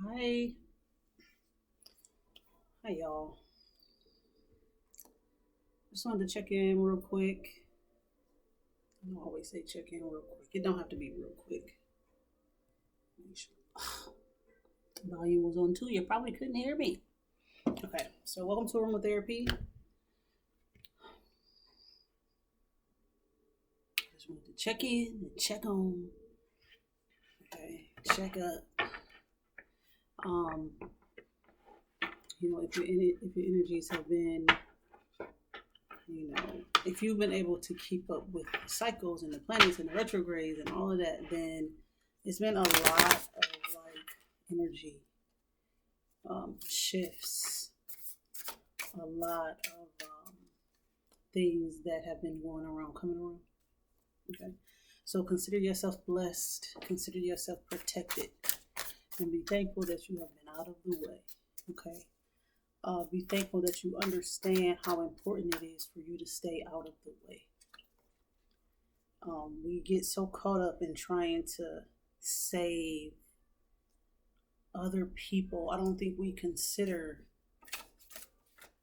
Hi, hi y'all. Just wanted to check in real quick. I don't always say check in real quick. It don't have to be real quick. Make sure volume was on too. You probably couldn't hear me. Okay, so welcome to Room with Therapy. Just wanted to check in and check on. Okay, check up. Um, if your energies have been, if you've been able to keep up with the cycles and the planets and the retrogrades and all of that, then it's been a lot of like energy shifts, a lot of things that have been going around, coming around. Okay. So consider yourself blessed, consider yourself protected, and be thankful that you have been out of the way. Okay. Be thankful that you understand how important it is for you to stay out of the way. We get so caught up in trying to save other people. I don't think we consider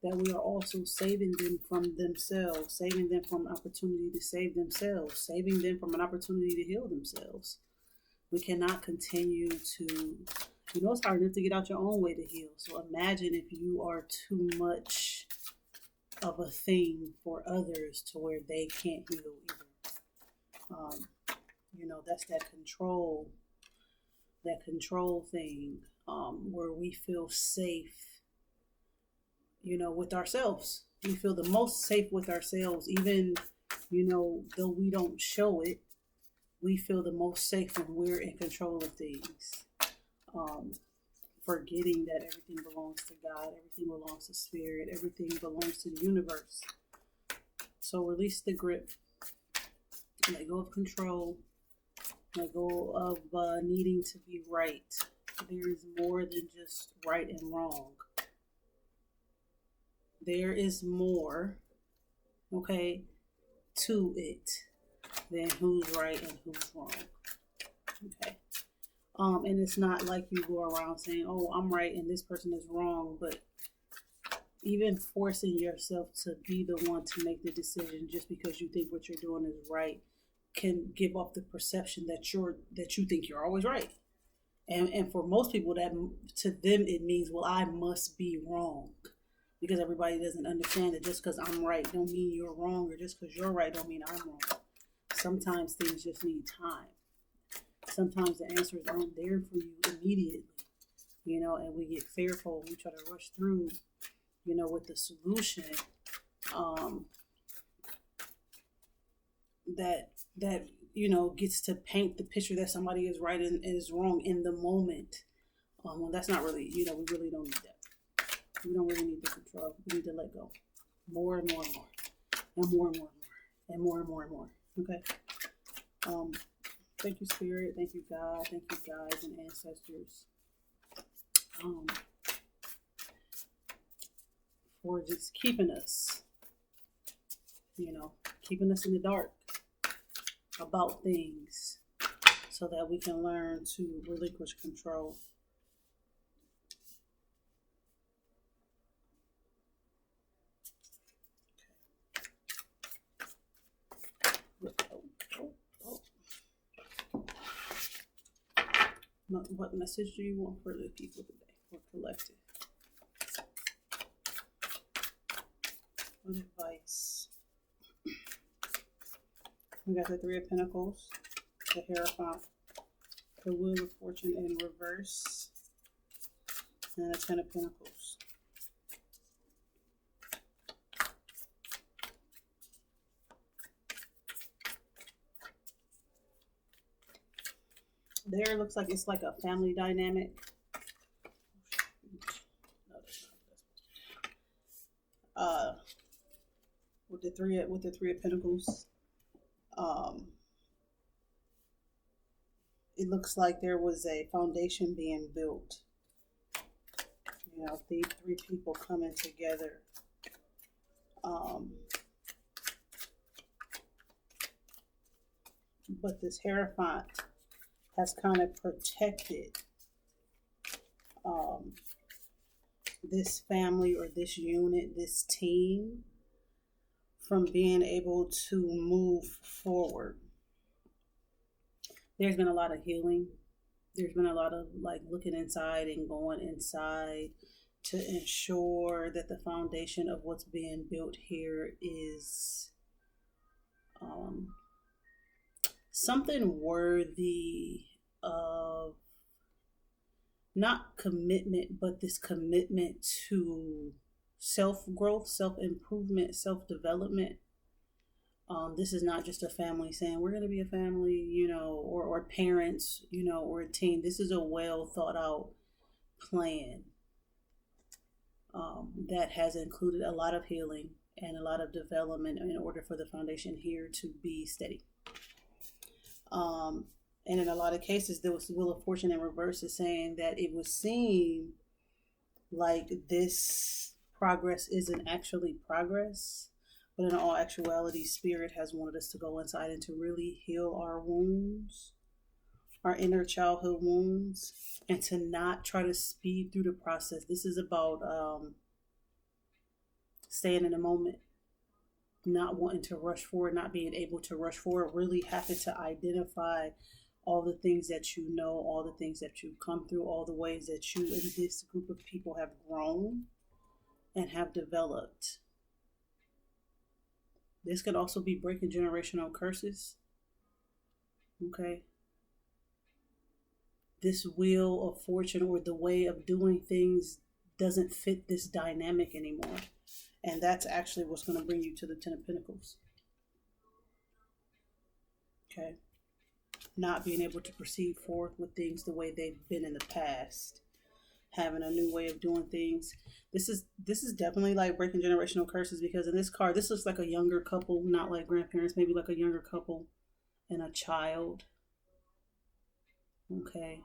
that we are also saving them from themselves, saving them from an opportunity to save themselves, saving them from an opportunity to heal themselves. We cannot continue to, it's hard enough to get out your own way to heal. So imagine if you are too much of a thing for others to where they can't heal either. That's that control thing, where we feel safe, with ourselves. We feel the most safe with ourselves, even, though we don't show it, we feel the most safe when we're in control of things. Um, Forgetting that everything belongs to God, everything belongs to spirit, everything belongs to the universe. So release the grip, let go of control, let go of needing to be right. There is more than just right and wrong. There is more, okay, to it than who's right and who's wrong. Okay. And it's not like you go around saying, "Oh, I'm right and this person is wrong," but even forcing yourself to be the one to make the decision just because you think what you're doing is right can give off the perception that you think you're always right. And for most people, that to them it means, well, I must be wrong, because everybody doesn't understand that just because I'm right don't mean you're wrong, or just because you're right don't mean I'm wrong. Sometimes things just need time. Sometimes the answers aren't there for you immediately, and we get fearful. We try to rush through, with the solution, um, that gets to paint the picture that somebody is right and is wrong in the moment. Well, that's not really, we really don't need that. We don't really need the control. We need to let go, more and more and more, and more and more and more, and more and more and more. Okay. Thank you, Spirit. Thank you, God. Thank you, guides and ancestors, um, for just keeping us, keeping us in the dark about things so that we can learn to relinquish control. What message do you want for the people today, or collective? What advice? We got the Three of Pentacles, the Hierophant, the Wheel of Fortune in reverse, and the Ten of Pentacles. There it looks like it's like a family dynamic. With the three of Pentacles, it looks like there was a foundation being built. These three people coming together. But this Hierophant has kind of protected um, this family or this unit, this team, from being able to move forward. There's been a lot of healing. There's been a lot of like looking inside and going inside to ensure that the foundation of what's being built here is something worthy of not commitment, but this commitment to self growth, self improvement, self development. This is not just a family saying we're going to be a family, or parents, or a team. This is a well thought out plan that has included a lot of healing and a lot of development in order for the foundation here to be steady. And in a lot of cases, there was Wheel of Fortune in reverse is saying that it would seem like this progress isn't actually progress, but in all actuality, Spirit has wanted us to go inside and to really heal our wounds, our inner childhood wounds, and to not try to speed through the process. This is about staying in the moment, not wanting to rush forward, not being able to rush forward, really having to identify all the things that you know, all the things that you've come through, all the ways that you and this group of people have grown and have developed. This could also be breaking generational curses. Okay. This Wheel of Fortune or the way of doing things doesn't fit this dynamic anymore. And that's actually what's going to bring you to the Ten of Pentacles. Okay. Not being able to proceed forth with things the way they've been in the past. Having a new way of doing things. This is definitely like breaking generational curses, because in this card, this looks like a younger couple, not like grandparents, maybe like a younger couple and a child. Okay.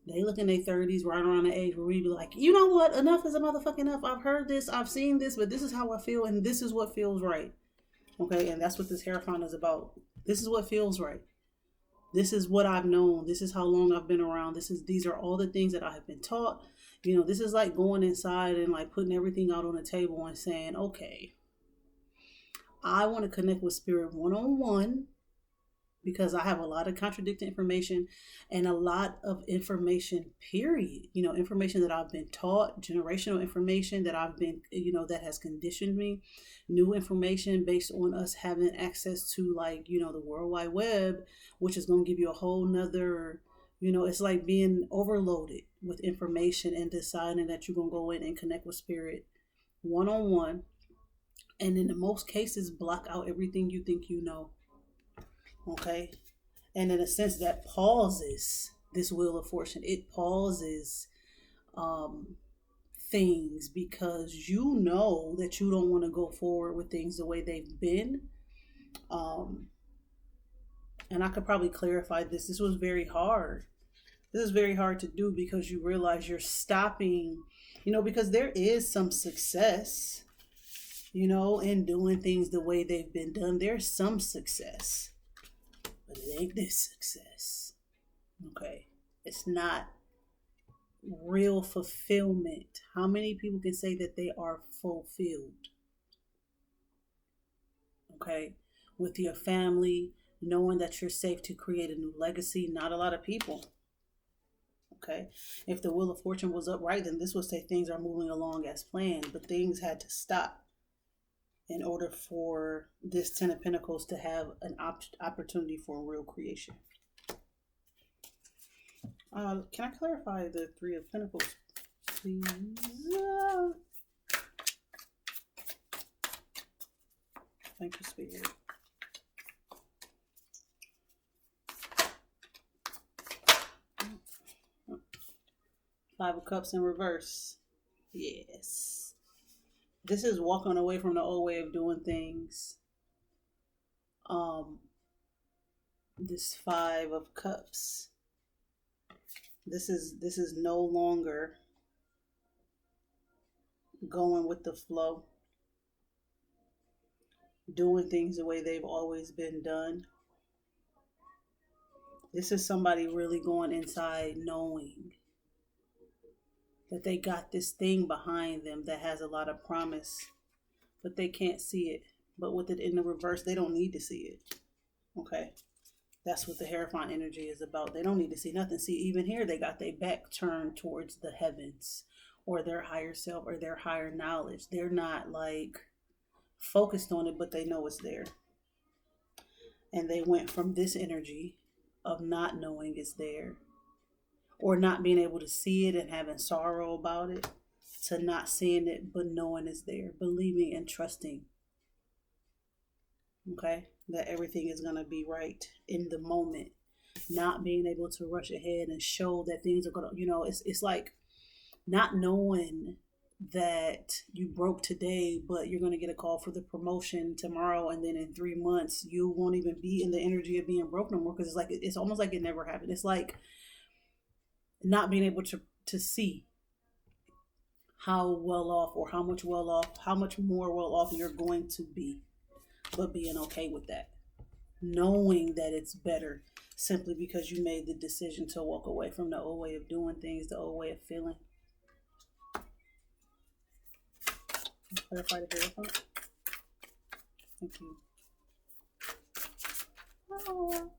They look in their 30s, right around the age where we be like, you know what? Enough is a motherfucking enough. I've heard this, I've seen this, but this is how I feel, and this is what feels right. Okay, and that's what this Hierophant is about. This is what feels right. This is what I've known. This is how long I've been around. These are all the things that I have been taught. This is like going inside and like putting everything out on the table and saying, okay, I want to connect with Spirit one-on-one, because I have a lot of contradicting information and a lot of information, period. Information that I've been taught, generational information that I've been, that has conditioned me, new information based on us having access to the World Wide Web, which is going to give you a whole nother, it's like being overloaded with information and deciding that you're going to go in and connect with Spirit one-on-one. And in the most cases, block out everything you think you know. Okay. And in a sense that pauses this Wheel of Fortune. It pauses things because you know that you don't want to go forward with things the way they've been. And I could probably clarify this. This was very hard. This is very hard to do because you realize you're stopping, because there is some success, in doing things the way they've been done. There's some success. But it ain't this success. Okay. It's not real fulfillment. How many people can say that they are fulfilled? Okay. With your family, knowing that you're safe to create a new legacy. Not a lot of people. Okay. If the Wheel of Fortune was upright, then this would say things are moving along as planned, but things had to stop in order for this Ten of Pentacles to have an opportunity for real creation. Can I clarify the Three of Pentacles, please? Thank you, Spirit. Five of Cups in reverse. Yes. This is walking away from the old way of doing things. This Five of Cups. This is no longer going with the flow. Doing things the way they've always been done. This is somebody really going inside knowing that they got this thing behind them that has a lot of promise, but they can't see it. But with it in the reverse, they don't need to see it. Okay. That's what the Hierophant energy is about. They don't need to see nothing. See, even here, they got their back turned towards the heavens or their higher self or their higher knowledge. They're not like focused on it, but they know it's there. And they went from this energy of not knowing it's there or not being able to see it and having sorrow about it to not seeing it, but knowing it's there, believing and trusting. Okay, that everything is going to be right in the moment, not being able to rush ahead and show that things are going to, it's like not knowing that you broke today, but you're going to get a call for the promotion tomorrow. And then in 3 months, you won't even be in the energy of being broke no more. Cause it's almost like it never happened. It's like not being able to see how well off or how much more well off you're going to be, but being okay with that, knowing that it's better simply because you made the decision to walk away from the old way of doing things, the old way of feeling. Clarify the Hierophant. Thank you. Oh.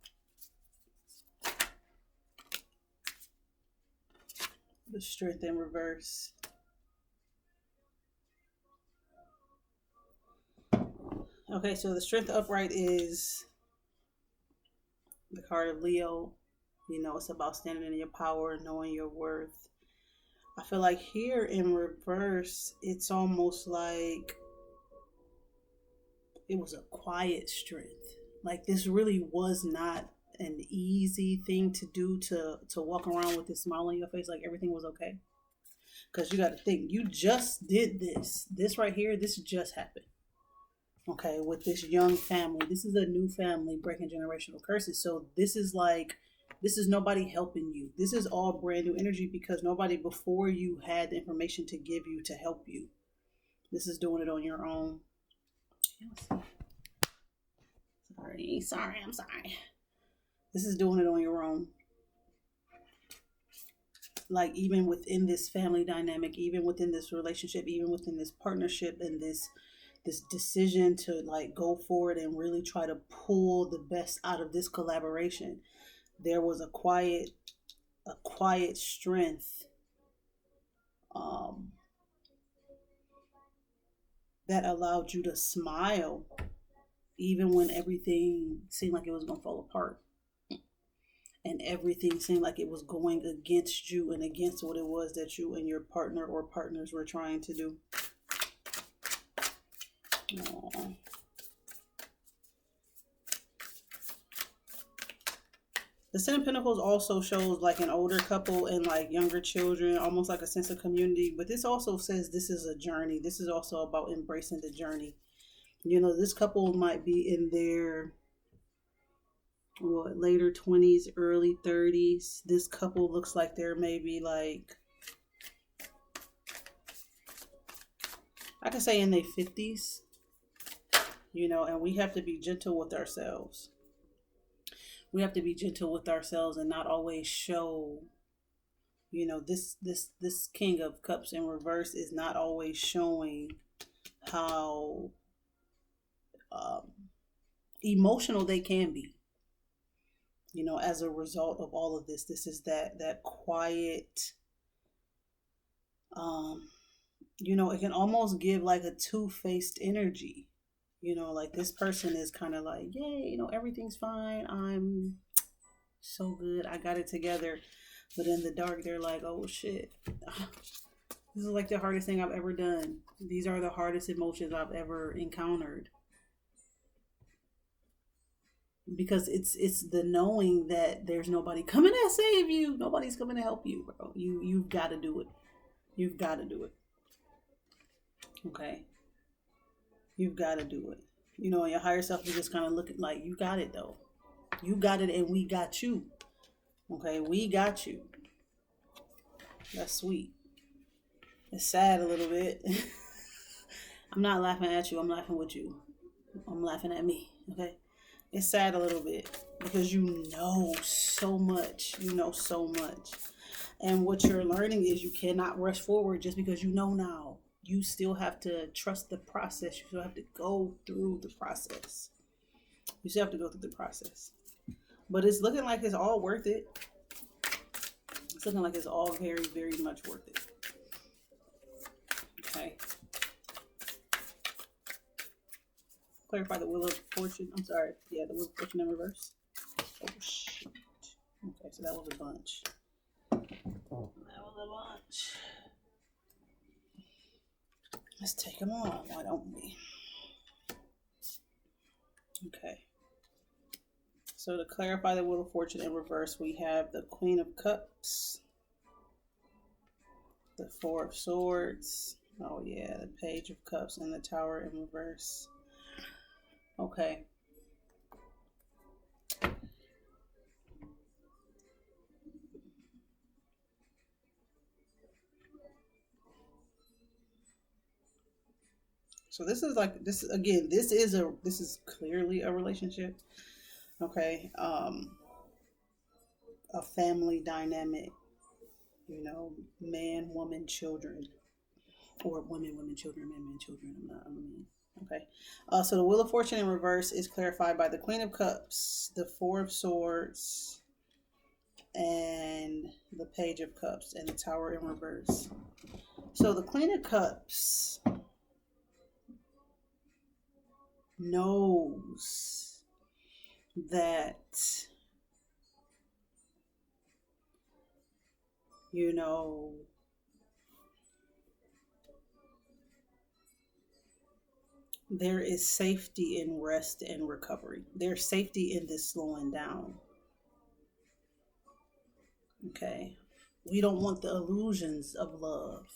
The Strength in reverse. Okay, so the Strength upright is the card of Leo. It's about standing in your power, knowing your worth. I feel like here in reverse, it's almost like it was a quiet strength. Like this really was not an easy thing to do, to walk around with this smile on your face like everything was okay. Because you got to think, you just did this. This right here, this just happened. Okay, with this young family. This is a new family breaking generational curses. So this is nobody helping you. This is all brand new energy because nobody before you had the information to give you to help you. This is doing it on your own. I'm sorry. This is doing it on your own. Like even within this family dynamic, even within this relationship, even within this partnership and this decision to like go forward and really try to pull the best out of this collaboration, there was a quiet strength that allowed you to smile even when everything seemed like it was going to fall apart and everything seemed like it was going against you and against what it was that you and your partner or partners were trying to do. Aww. The Ten of Pentacles also shows like an older couple and like younger children, almost like a sense of community. But this also says this is a journey. This is also about embracing the journey. This couple might be in their later 20s, early 30s. This couple looks like they're maybe like, I could say in their 50s. And we have to be gentle with ourselves. We have to be gentle with ourselves and not always show, this King of Cups in reverse is not always showing how emotional they can be, as a result of all of this. This is that quiet, it can almost give like a two-faced energy. Like this person is kind of like, yay, everything's fine. I'm so good. I got it together. But in the dark, they're like, oh shit. This is like the hardest thing I've ever done. These are the hardest emotions I've ever encountered. Because it's the knowing that there's nobody coming to save you. Nobody's coming to help you, bro. You've got to do it. You've got to do it. Okay. You've got to do it. Your higher self is just kind of looking like, you got it though. You got it and we got you. Okay, we got you. That's sweet. It's sad a little bit. I'm not laughing at you. I'm laughing with you. I'm laughing at me. Okay. It's sad a little bit because you know so much. You know so much. And what you're learning is you cannot rush forward just because you know now. You still have to trust the process. You still have to go through the process. You still have to go through the process. But it's looking like it's all worth it. It's looking like it's all very, very much worth it. Okay. Clarify the Wheel of Fortune. I'm sorry. Yeah, the Wheel of Fortune in reverse. Oh, shit. Okay, so that was a bunch. That was a bunch. Let's take them all. Why don't we? Okay. So to clarify the Wheel of Fortune in reverse, we have the Queen of Cups, the Four of Swords. Oh yeah, the Page of Cups and the Tower in reverse. Okay. So this is like this again. This is clearly a relationship. Okay. A family dynamic. You know, man, woman, children, or women, women, children, men, men, children. I mean, okay. So the Wheel of Fortune in reverse is clarified by the Queen of Cups, the Four of Swords, and the Page of Cups, and the Tower in reverse. So the Queen of Cups knows that, you know, there is safety in rest and recovery. There's safety in this slowing down. Okay. We don't want the illusions of love.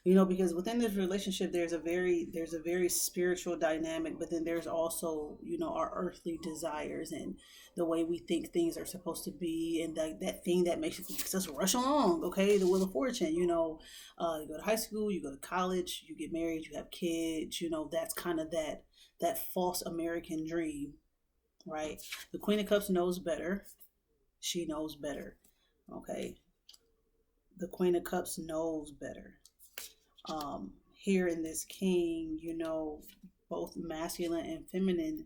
You know, because within this relationship there's a very spiritual dynamic, but then there's also, you know, our earthly desires and the way we think things are supposed to be, and that thing that makes us rush along. Okay, the Wheel of Fortune, you know, you go to high school, you go to college, you get married, you have kids, you know, that's kind of that false American dream, right? The Queen of Cups knows better. She knows better. Okay, the Queen of Cups knows better. Here in this king, you know, both masculine and feminine,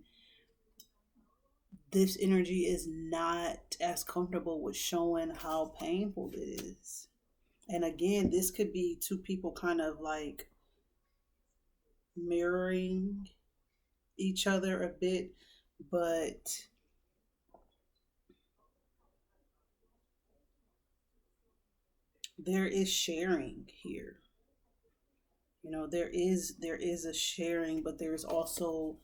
this energy is not as comfortable with showing how painful it is. And again, this could be two people kind of like mirroring each other a bit, but there is sharing here. You know, there is a sharing, but there's also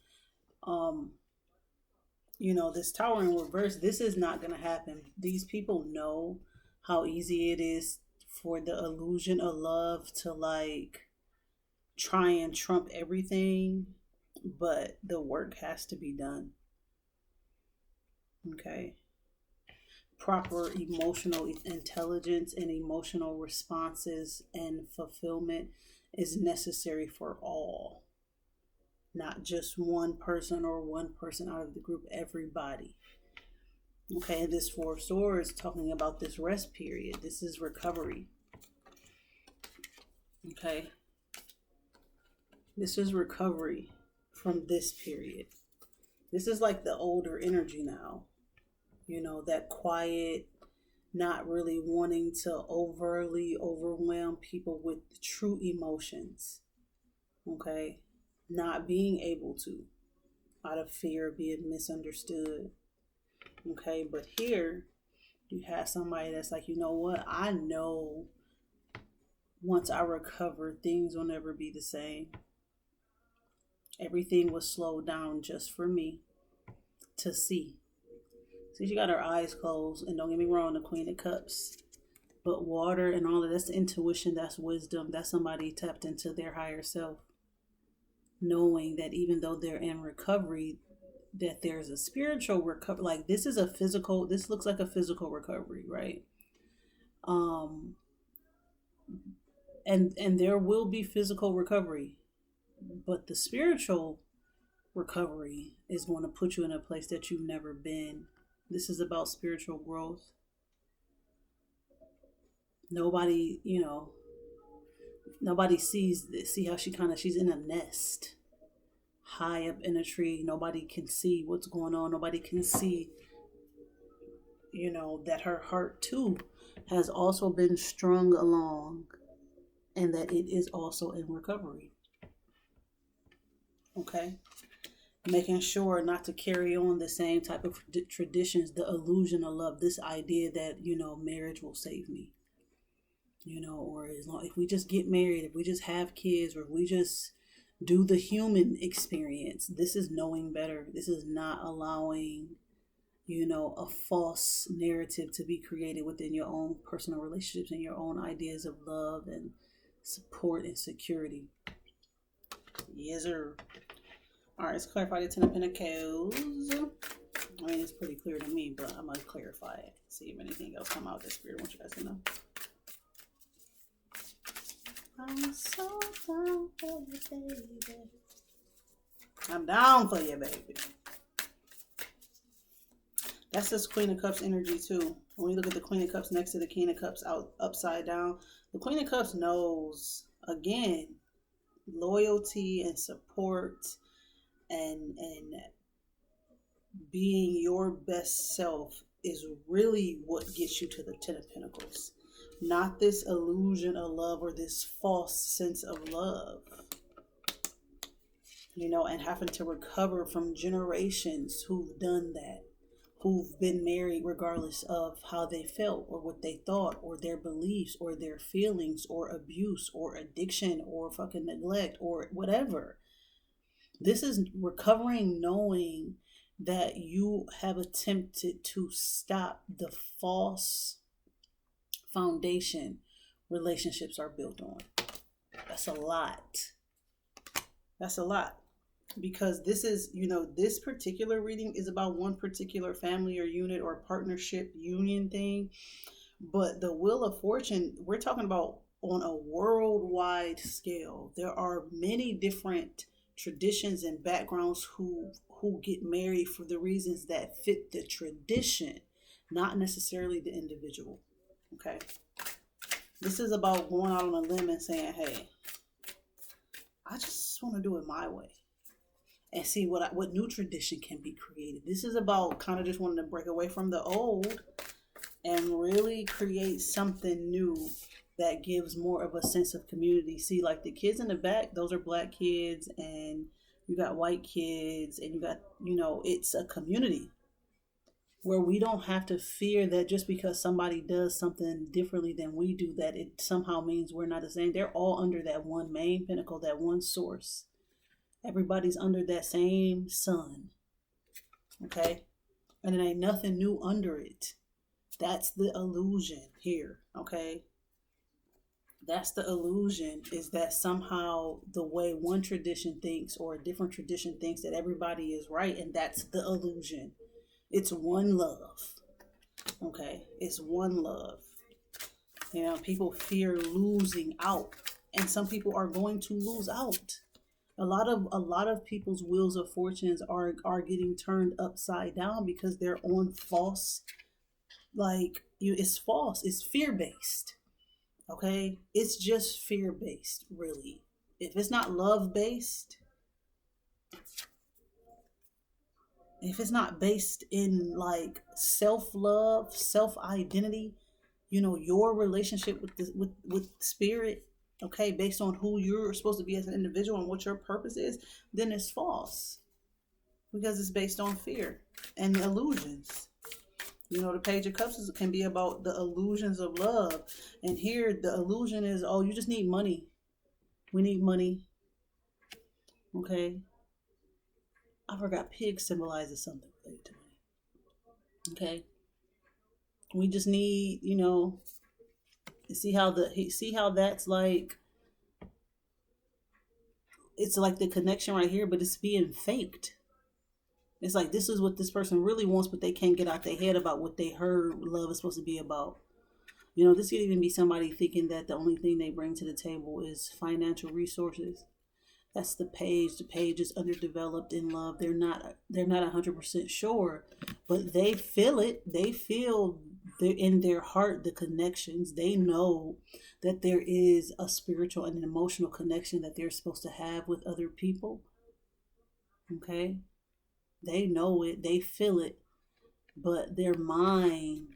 you know, this Tower in reverse, this is not going to happen. These people know how easy it is for the illusion of love to like try and trump everything, but the work has to be done. Okay. Proper emotional intelligence and emotional responses and fulfillment is necessary for all, not just one person or one person out of the group, everybody. Okay, and this Four of Swords talking about this rest period. This is recovery. Okay. This is recovery from this period. This is like the older energy now. You know, that quiet, not really wanting to overly overwhelm people with true emotions. Okay. Not being able to, out of fear of being misunderstood. Okay. But here you have somebody that's like, you know what? I know once I recover, things will never be the same. Everything was slowed down just for me to see. See, she got her eyes closed, and don't get me wrong, the Queen of Cups. But water and all of that's intuition, that's wisdom, that's somebody tapped into their higher self. Knowing that even though they're in recovery, that there's a spiritual recovery. Like this looks like a physical recovery, right? And there will be physical recovery, but the spiritual recovery is going to put you in a place that you've never been. This is about spiritual growth. Nobody, nobody sees this. See how she's in a nest high up in a tree. Nobody can see what's going on. Nobody can see, that her heart too has also been strung along and that it is also in recovery. Okay? Making sure not to carry on the same type of traditions, the illusion of love, this idea that, marriage will save me. Or as long if we just get married, if we just have kids, or if we just do the human experience, this is knowing better. This is not allowing, a false narrative to be created within your own personal relationships and your own ideas of love and support and security. Yes, sir. All right, let's clarify the Ten of Pentacles. I mean, it's pretty clear to me, but I'm going to clarify it. See if anything else come out. This Spirit wants you guys to know. I'm so down for you, baby. I'm down for you, baby. That's this Queen of Cups energy, too. When you look at the Queen of Cups next to the King of Cups upside down, the Queen of Cups knows, again, loyalty and support and being your best self is really what gets you to the Ten of Pentacles. Not this illusion of love or this false sense of love. And having to recover from generations who've done that. Who've been married regardless of how they felt or what they thought or their beliefs or their feelings or abuse or addiction or fucking neglect or whatever. This is recovering knowing that you have attempted to stop the false foundation relationships are built on. That's a lot. That's a lot. Because this is, this particular reading is about one particular family or unit or partnership union thing. But the Wheel of Fortune, we're talking about on a worldwide scale. There are many different traditions and backgrounds who get married for the reasons that fit the tradition, not necessarily the individual. Okay? This is about going out on a limb and saying, hey, I just want to do it my way. And see what new tradition can be created. This is about kind of just wanting to break away from the old and really create something new that gives more of a sense of community. See, like the kids in the back, those are Black kids, and you got white kids, and you got, it's a community where we don't have to fear that just because somebody does something differently than we do, that it somehow means we're not the same. They're all under that one main pinnacle, that one source. Everybody's under that same sun. Okay? And it ain't nothing new under it. That's the illusion here. Okay? That's the illusion, is that somehow the way one tradition thinks or a different tradition thinks that everybody is right. And that's the illusion. It's one love. Okay? It's one love. People fear losing out. And some people are going to lose out. A lot of people's wheels of fortunes are getting turned upside down because they're on false, it's false. It's fear-based. Okay? It's just fear-based, really. If it's not love-based, if it's not based in self-love, self-identity, your relationship with spirit, okay, based on who you're supposed to be as an individual and what your purpose is, then it's false. Because it's based on fear and illusions. The Page of Cups can be about the illusions of love. And here the illusion is, oh, you just need money. We need money. Okay. I forgot pig symbolizes something related to money. Okay. We just need, see how that's like, it's like the connection right here, but it's being faked. It's like, this is what this person really wants, but they can't get out their head about what they heard love is supposed to be about. This could even be somebody thinking that the only thing they bring to the table is financial resources. That's the page. The page is underdeveloped in love. They're not 100% sure, but they feel it. They feel they're in their heart, the connections, they know that there is a spiritual and an emotional connection that they're supposed to have with other people. Okay? They know it, they feel it, but their mind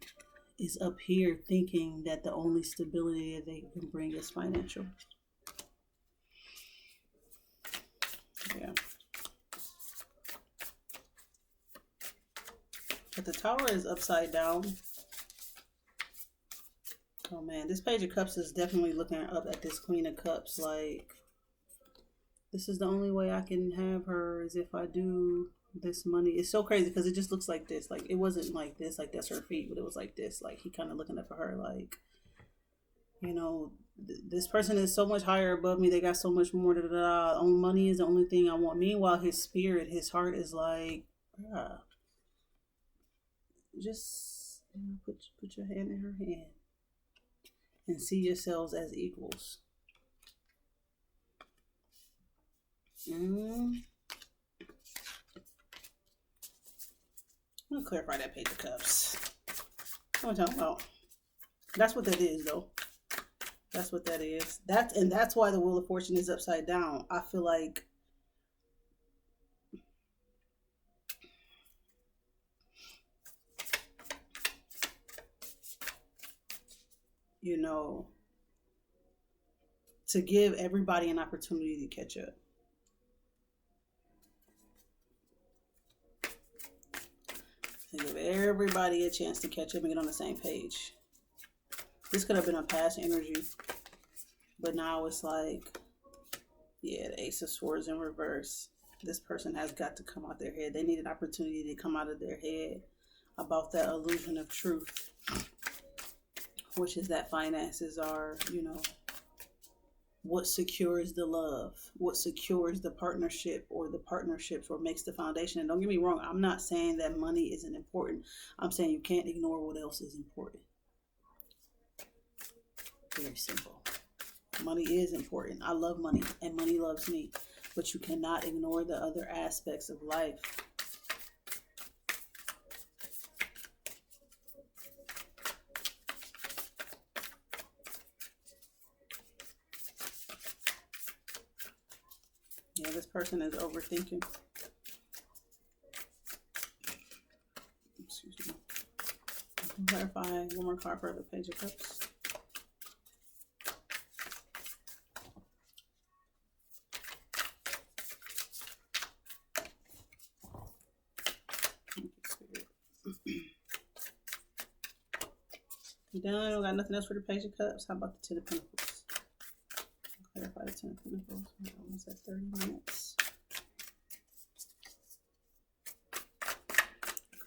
is up here thinking that the only stability that they can bring is financial. Yeah. But the Tower is upside down. Oh man, this Page of Cups is definitely looking up at this Queen of Cups like, this is the only way I can have her is if I do this money. It's so crazy because it just looks like this. Like, it wasn't like this, like that's her feet, but it was like this. Like, he kind of looking up at her like, you know, this person is so much higher above me. They got so much more. Da, da, da. Only money is the only thing I want. Meanwhile, his spirit, his heart is like, just put your hand in her hand and see yourselves as equals. I'm gonna clarify that Page of Cups. What I'm talking about. That's what that is, though. That's what that is. That's why the Wheel of Fortune is upside down. I feel like you know, to give everybody an opportunity to catch up. To give everybody a chance to catch up and get on the same page. This could have been a past energy, but now it's like, yeah, the Ace of Swords in reverse. This person has got to come out their head. They need an opportunity to come out of their head about that illusion of truth, which is that finances are, you know, what secures the love, what secures the partnership or the partnerships or makes the foundation. And don't get me wrong, I'm not saying that money isn't important. I'm saying you can't ignore what else is important. Very simple. Money is important. I love money and money loves me, but you cannot ignore the other aspects of life. Yeah, this person is overthinking. Excuse me. Clarify one more card for the Page of Cups. You done? We got nothing else for the Page of Cups. How about the Ten of Pentacles? Clarify the Ten of Pentacles. We're almost at 30 minutes.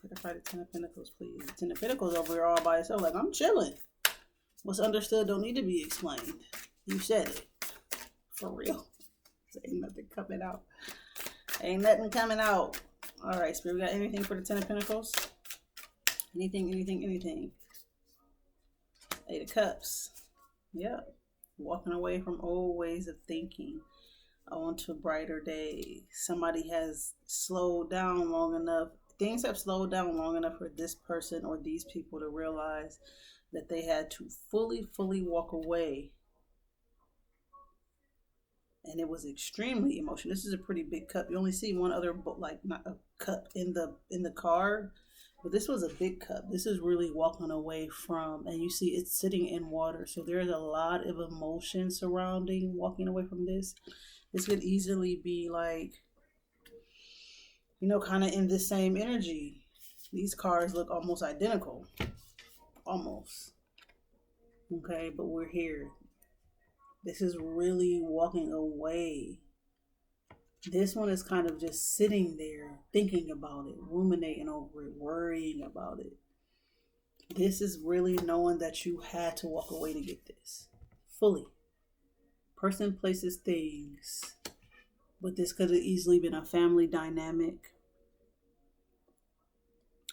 Clarify the Ten of Pentacles, please. The Ten of Pentacles over here all by itself. Like, I'm chilling. What's understood don't need to be explained. You said it. For real. Ain't nothing coming out. Ain't nothing coming out. All right, Spirit, we got anything for the Ten of Pentacles? Anything, anything, anything. Eight of Cups. Yep. Walking away from old ways of thinking onto brighter days. Somebody has slowed down long enough. Things have slowed down long enough for this person or these people to realize that they had to fully walk away. And it was extremely emotional. This is a pretty big cup. You only see one other, like, not a cup in the card. But this was a big cup. This is really walking away from, and you see it's sitting in water. So there's a lot of emotion surrounding walking away from this. This could easily be like, you know, kind of in the same energy. These cards look almost identical. Almost. Okay, but we're here. This is really walking away. This one is kind of just sitting there, thinking about it, ruminating over it, worrying about it. This is really knowing that you had to walk away to get this. Fully. Person, places, things. But this could have easily been a family dynamic.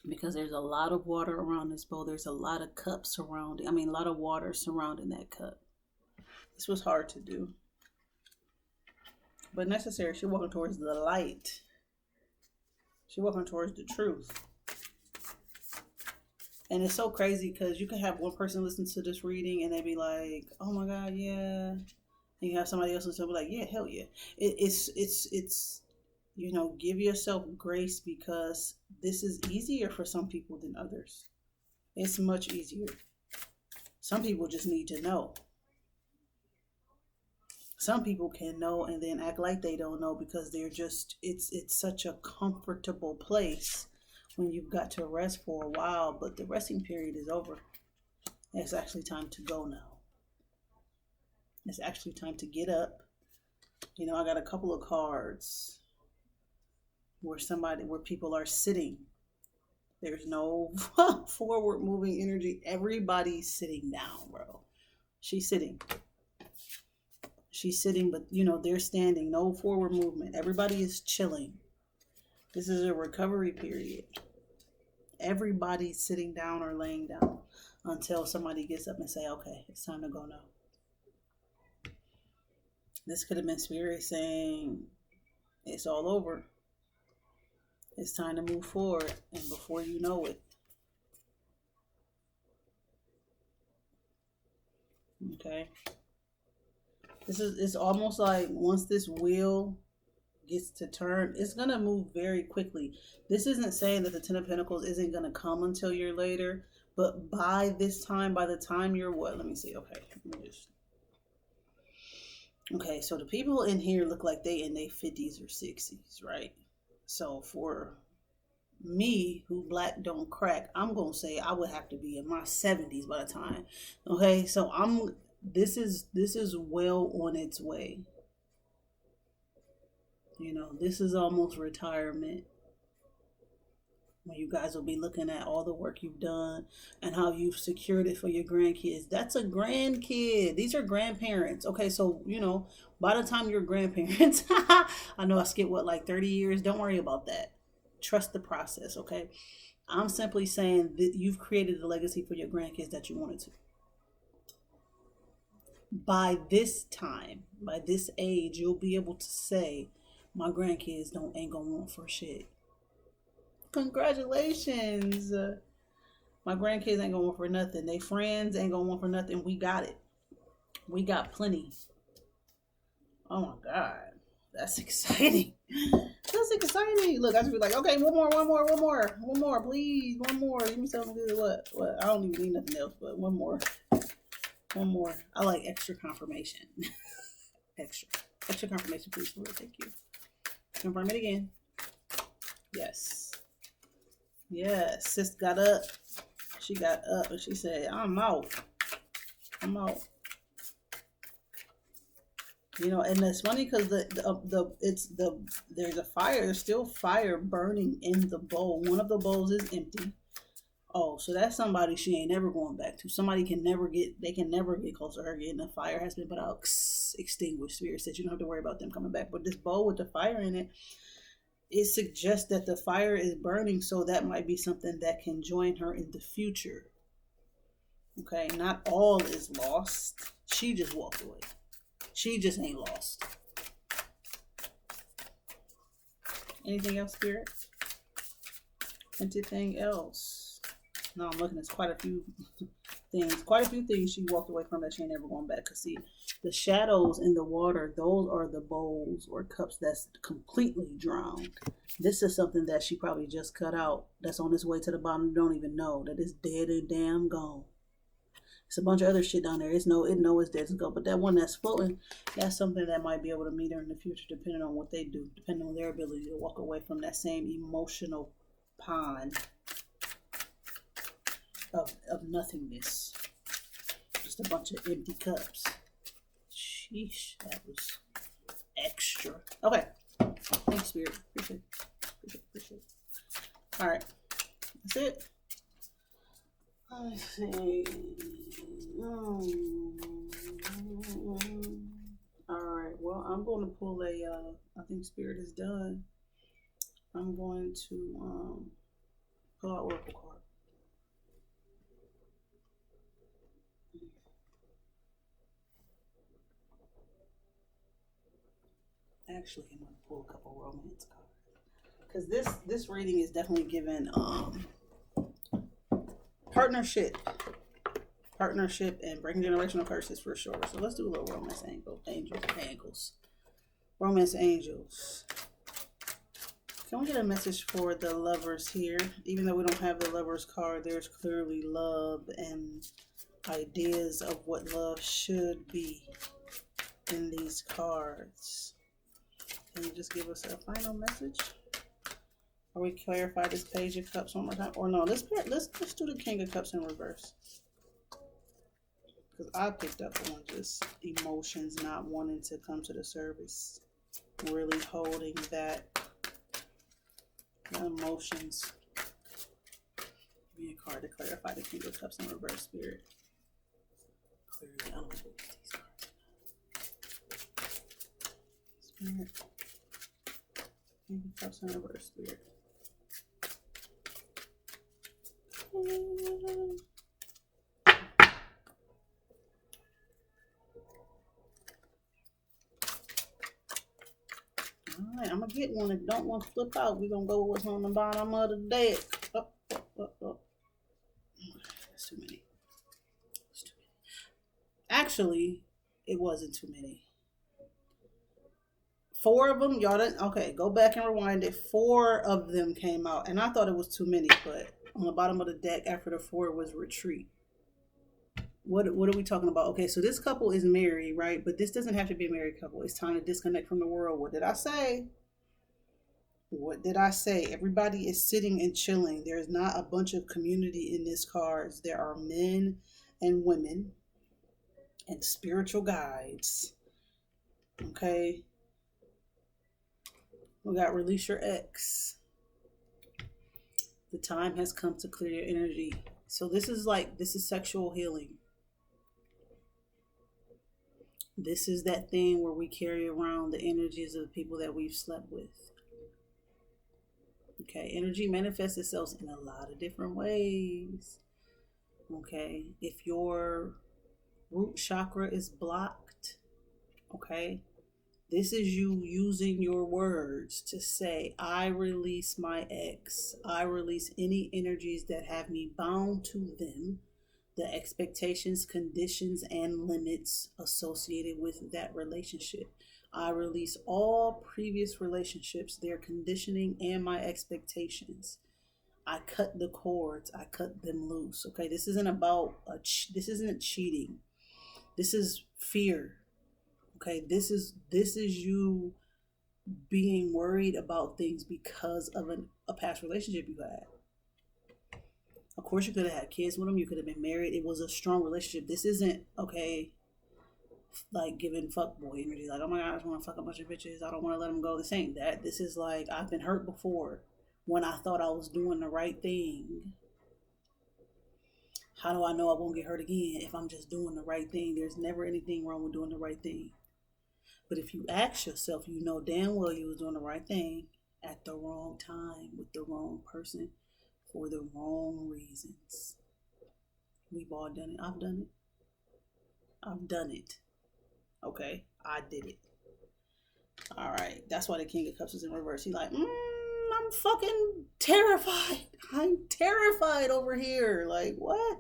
Because there's a lot of water around this bowl. There's a lot of cups surrounding. A lot of water surrounding that cup. This was hard to do. But necessary. She's walking towards the light. She's walking towards the truth. And it's so crazy because you can have one person listen to this reading and they be like, "Oh my God, yeah." And you have somebody else listen to be like, "Yeah, hell yeah." It's give yourself grace because this is easier for some people than others. It's much easier. Some people just need to know. Some people can know and then act like they don't know because they're just it's such a comfortable place when you've got to rest for a while, but the resting period is over. It's actually time to go now. It's actually time to get up. I got a couple of cards where people are sitting. There's no forward moving energy. Everybody's sitting down, bro. She's sitting. She's sitting, but they're standing. No forward movement. Everybody is chilling. This is a recovery period. Everybody's sitting down or laying down until somebody gets up and say, "Okay, it's time to go now." This could have been spirit saying, "It's all over. It's time to move forward." And before you know it, okay, it's almost like once this wheel gets to turn, it's gonna move very quickly. This isn't saying that the Ten of Pentacles isn't gonna come until you're later, but by the time you're what? Let me see. Okay, let me just. Okay, so the people in here look like they in their 50s or 60s, right? So for me, who black don't crack, I'm gonna say I would have to be in my 70s by the time. Okay, so this is well on its way. This is almost retirement when you guys will be looking at all the work you've done and how you've secured it for your grandkids. That's a grandkid. These are grandparents. Okay, so by the time you're grandparents, I know I skipped like 30 years. Don't worry about that. Trust the process, okay? I'm simply saying that you've created a legacy for your grandkids that you wanted to. By this time, by this age, you'll be able to say, "My grandkids ain't gonna want for shit." Congratulations. My grandkids ain't gonna want for nothing. They friends ain't gonna want for nothing. We got it. We got plenty. Oh my God. That's exciting. That's exciting. Look, I just be like, "Okay, one more, please. One more. Give me something good." What? I don't even need nothing else, but one more. One more. I like extra confirmation. Extra confirmation, please. Thank you. Confirm it again. Yes. Yes. Sis got up. She got up and she said, "I'm out. I'm out." And it's funny because there's a fire. There's still fire burning in the bowl. One of the bowls is empty. Oh, so that's somebody she ain't never going back to. Somebody can never get close to her again. The fire has been put out, extinguished. Spirit said you don't have to worry about them coming back. But this bowl with the fire in it, it suggests that the fire is burning, so that might be something that can join her in the future. Okay, not all is lost. She just walked away. She just ain't lost. Anything else, Spirit? Anything else? No, I'm looking at quite a few things. Quite a few things she walked away from that she ain't never going back. Cause see, the shadows in the water, those are the bowls or cups that's completely drowned. This is something that she probably just cut out. That's on its way to the bottom. You don't even know that it's dead and damn gone. It's a bunch of other shit down there. It know it's dead to go. But that one that's floating, that's something that might be able to meet her in the future, depending on what they do, depending on their ability to walk away from that same emotional pond of nothingness. Just a bunch of empty cups. Sheesh, that was extra. Okay. Thanks, Spirit. Appreciate it. All right. That's it. Let's see. Alright, well, I'm going to pull I think Spirit is done. I'm going to pull out Oracle card. Actually, I'm going to pull a couple romance cards. Because this reading is definitely given Partnership. Partnership and breaking generational curses for sure. So let's do a little romance angle. Angels. Romance angels. Can we get a message for the lovers here? Even though we don't have the lovers card, there's clearly love and ideas of what love should be in these cards. Can you just give us a final message? Or we clarify this Page of Cups one more time? Or no, let's do the King of Cups in reverse. Because I picked up on just emotions, not wanting to come to the service. Really holding that emotions. Give me a card to clarify the King of Cups in reverse, Spirit. Clearly, I don't believe these cards. Spirit. King of Cups in reverse, Spirit. Alright, I'm gonna get one. If you don't want to flip out, we're gonna go with what's on the bottom of the deck. That's too many. That's too many. Actually, it wasn't too many. 4 of them, y'all didn't. Okay, go back and rewind it. 4 of them came out, and I thought it was too many, but on the bottom of the deck after the 4 was retreat. What are we talking about? Okay, so this couple is married, right? But this doesn't have to be a married couple. It's time to disconnect from the world. What did I say? What did I say? Everybody is sitting and chilling. There's not a bunch of community in this cards. There are men and women and spiritual guides. Okay. We got release your ex. The time has come to clear your energy. So this is sexual healing. This is that thing where we carry around the energies of the people that we've slept with. Okay, energy manifests itself in a lot of different ways. Okay, if your root chakra is blocked, okay, this is you using your words to say, I release my ex. I release any energies that have me bound to them, the expectations, conditions, and limits associated with that relationship. I release all previous relationships, their conditioning, and my expectations. I cut the cords. I cut them loose. Okay, this isn't about this isn't cheating. This is fear. Okay, this is you being worried about things because of a past relationship you had. Of course, you could have had kids with them. You could have been married. It was a strong relationship. This isn't, okay, like giving fuckboy energy. Like, oh my God, I just want to fuck a bunch of bitches. I don't want to let them go. This ain't that. This is like, I've been hurt before when I thought I was doing the right thing. How do I know I won't get hurt again if I'm just doing the right thing? There's never anything wrong with doing the right thing. But if you ask yourself, you know damn well you was doing the right thing at the wrong time with the wrong person for the wrong reasons. We've all done it. I've done it. I've done it. Okay, I did it. All right, that's why the King of Cups is in reverse. He's like, I'm fucking terrified. I'm terrified over here. Like, what?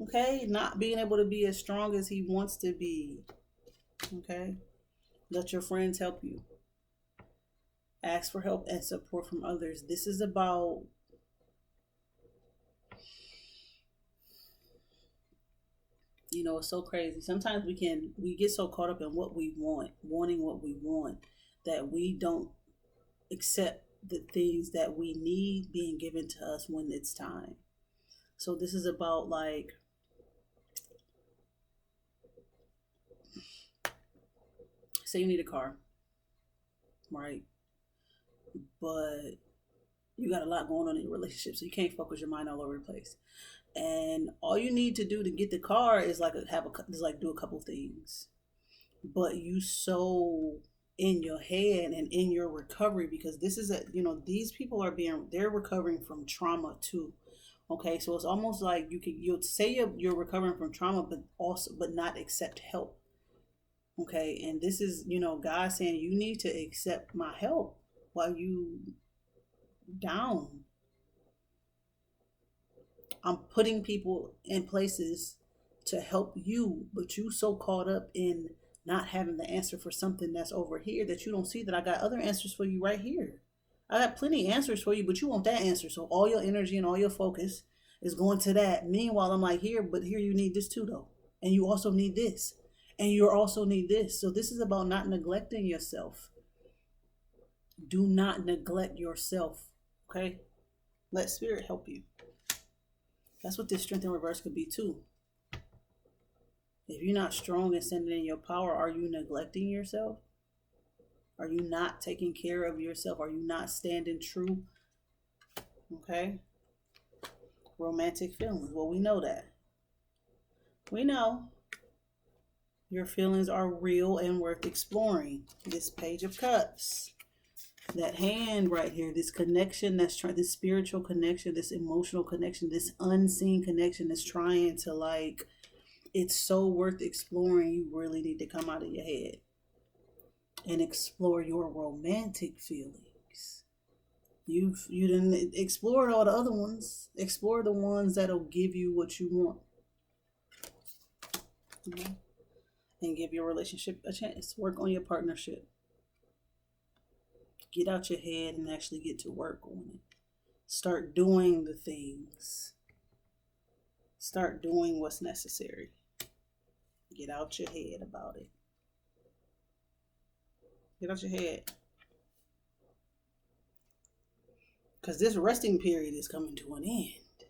Okay, not being able to be as strong as he wants to be. Okay, let your friends help you. Ask for help and support from others. This is about it's so crazy. Sometimes we get so caught up in what we want, wanting what we want, that we don't accept the things that we need being given to us when it's time. So this is about, like, say you need a car, right? But you got a lot going on in your relationship, so you can't focus your mind all over the place. And all you need to do to get the car is do a couple things. But you so in your head and in your recovery, because this is these people they're recovering from trauma too. Okay, so it's almost like you'll say you're recovering from trauma, but not accept help. Okay, and this is God saying you need to accept my help while you down. I'm putting people in places to help you, but you so caught up in not having the answer for something that's over here that you don't see that I got other answers for you right here. I got plenty of answers for you, but you want that answer. So all your energy and all your focus is going to that. Meanwhile, I'm like, here, but here you need this too, though. And you also need this. And you also need this. So this is about not neglecting yourself. Do not neglect yourself. Okay? Let spirit help you. That's what this strength in reverse could be too. If you're not strong and standing in your power, are you neglecting yourself? Are you not taking care of yourself? Are you not standing true? Okay. Romantic feelings. Well, we know that. We know your feelings are real and worth exploring. This Page of Cups. That hand right here, this connection that's trying, this spiritual connection, this emotional connection, this unseen connection that's trying to like, it's so worth exploring. You really need to come out of your head and explore your romantic feelings. You didn't explore all the other ones. Explore the ones that'll give you what you want. Mm-hmm. And give your relationship a chance. Work on your partnership. Get out your head and actually get to work on it. Start doing the things. Start doing what's necessary. Get out your head about it. Get out your head. Because this resting period is coming to an end.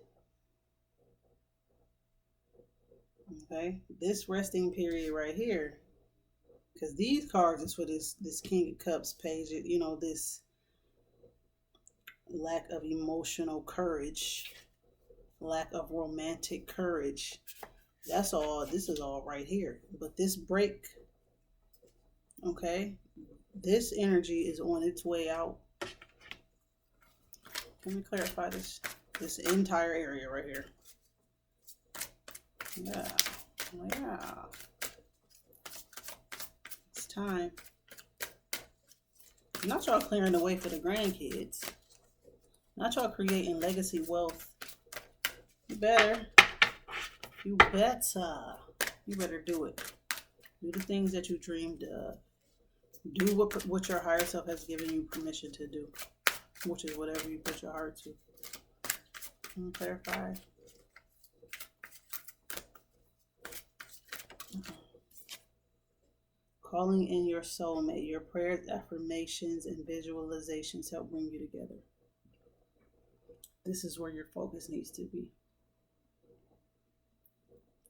Okay? This resting period right here. Because these cards is for this King of Cups page. You know, this lack of emotional courage. Lack of romantic courage. That's all. This is all right here. But this break, okay, this energy is on its way out. Let me clarify this entire area right here. Yeah. Yeah. It's time. Not y'all clearing the way for the grandkids. Not y'all creating legacy wealth. You better. You better do it. Do the things that you dreamed of. Do what your higher self has given you permission to do, which is whatever you put your heart to. Let me clarify. Calling in your soulmate. Your prayers, affirmations, and visualizations help bring you together. This is where your focus needs to be.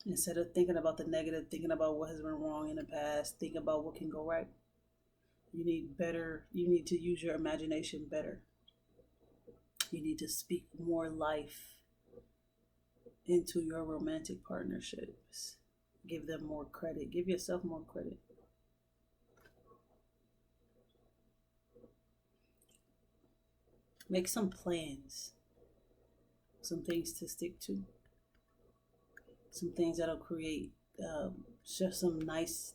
Instead of thinking about the negative, thinking about what has been wrong in the past, think about what can go right. You need to use your imagination better. You need to speak more life into your romantic partnerships. Give them more credit. Give yourself more credit. Make some plans. Some things to stick to. Some things that'll create just some nice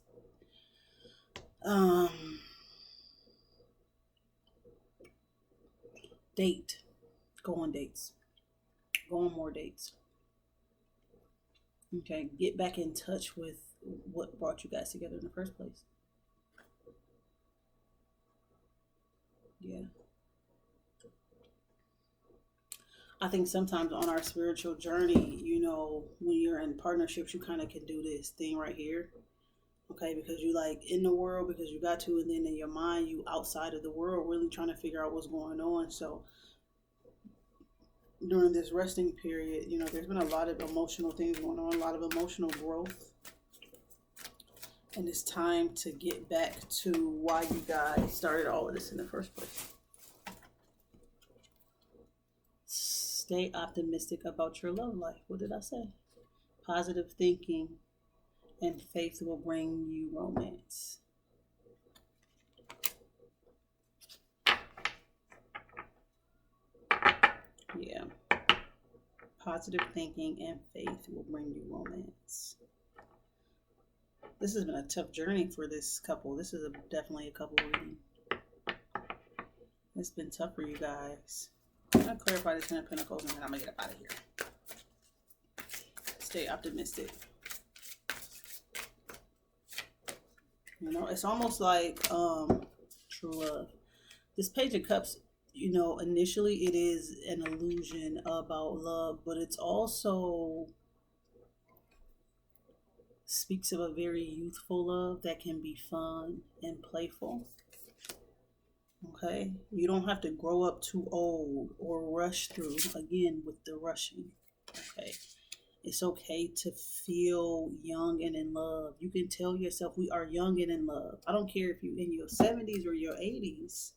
date. Go on dates. Go on more dates. Okay, get back in touch with what brought you guys together in the first place. Yeah. I think sometimes on our spiritual journey, you know, when you're in partnerships, you kind of can do this thing right here. Okay, because you like in the world, because you got to, and then in your mind, you outside of the world, really trying to figure out what's going on. So during this resting period, you know, there's been a lot of emotional things going on, a lot of emotional growth. And it's time to get back to why you guys started all of this in the first place. Stay optimistic about your love life. What did I say? Positive thinking and faith will bring you romance. Yeah. Positive thinking and faith will bring you romance. This has been a tough journey for this couple. This is definitely a couple reading. It's been tough for you guys. I'm going to clarify this Ten of Pentacles and then I'm going to get up out of here. Stay optimistic. You know, it's almost like true love. This Page of Cups, you know, initially it is an illusion about love, but it's also speaks of a very youthful love that can be fun and playful. Okay, you don't have to grow up too old or rush through again with the rushing. Okay, it's okay to feel young and in love. You can tell yourself we are young and in love. I don't care if you're in your 70s or your 80s.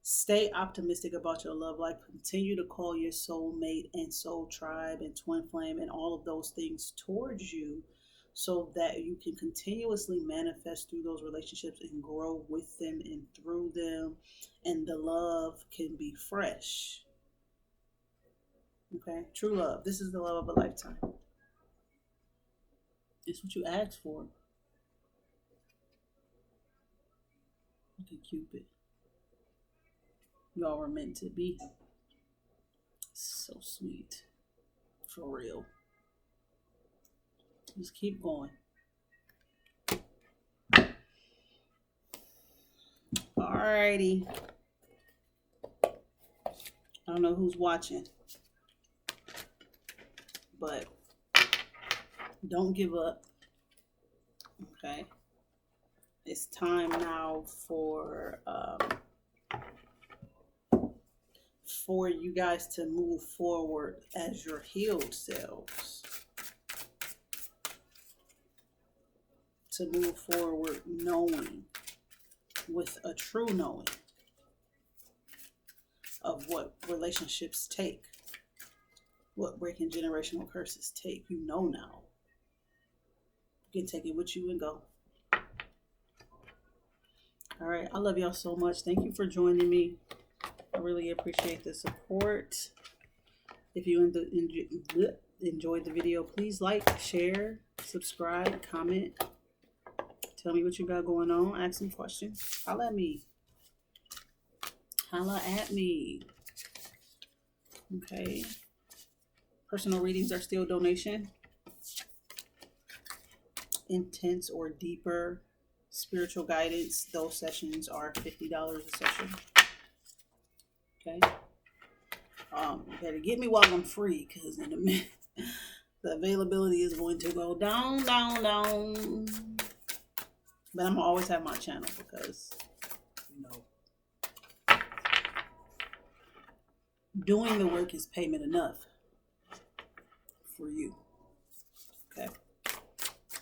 Stay optimistic about your love life. Continue to call your soulmate and soul tribe and twin flame and all of those things towards you, so that you can continuously manifest through those relationships and grow with them and through them, and the love can be fresh. Okay, true love. This is the love of a lifetime. It's what you asked for. Look at Cupid. Y'all were meant to be. So sweet. For real. Just keep going. Alrighty. I don't know who's watching, but don't give up. Okay. It's time now for you guys to move forward as your healed selves. To move forward knowing, with a true knowing of what relationships take, what breaking generational curses take. You know now. You can take it with you and go. All right. I love y'all so much. Thank you for joining me. I really appreciate the support. If you enjoyed the video, please like, share, subscribe, comment. Tell me what you got going on. Ask some questions. Holla at me. Holla at me. Okay. Personal readings are still donation. Intense or deeper spiritual guidance, those sessions are $50 a session. Okay. You better get me while I'm free, because in a minute the availability is going to go down. But I'm gonna always have my channel, because you know, doing the work is payment enough for you. Okay.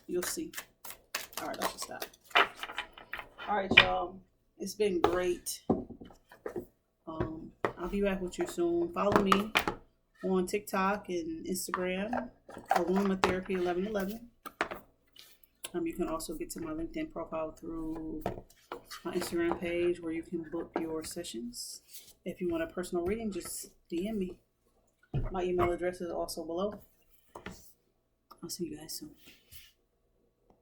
You'll see. All right, I should stop. All right, y'all. It's been great. I'll be back with you soon. Follow me on TikTok and Instagram, Aromatherapy 1111. You can also get to my LinkedIn profile through my Instagram page, where you can book your sessions. If you want a personal reading, just DM me. My email address is also below. I'll see you guys soon.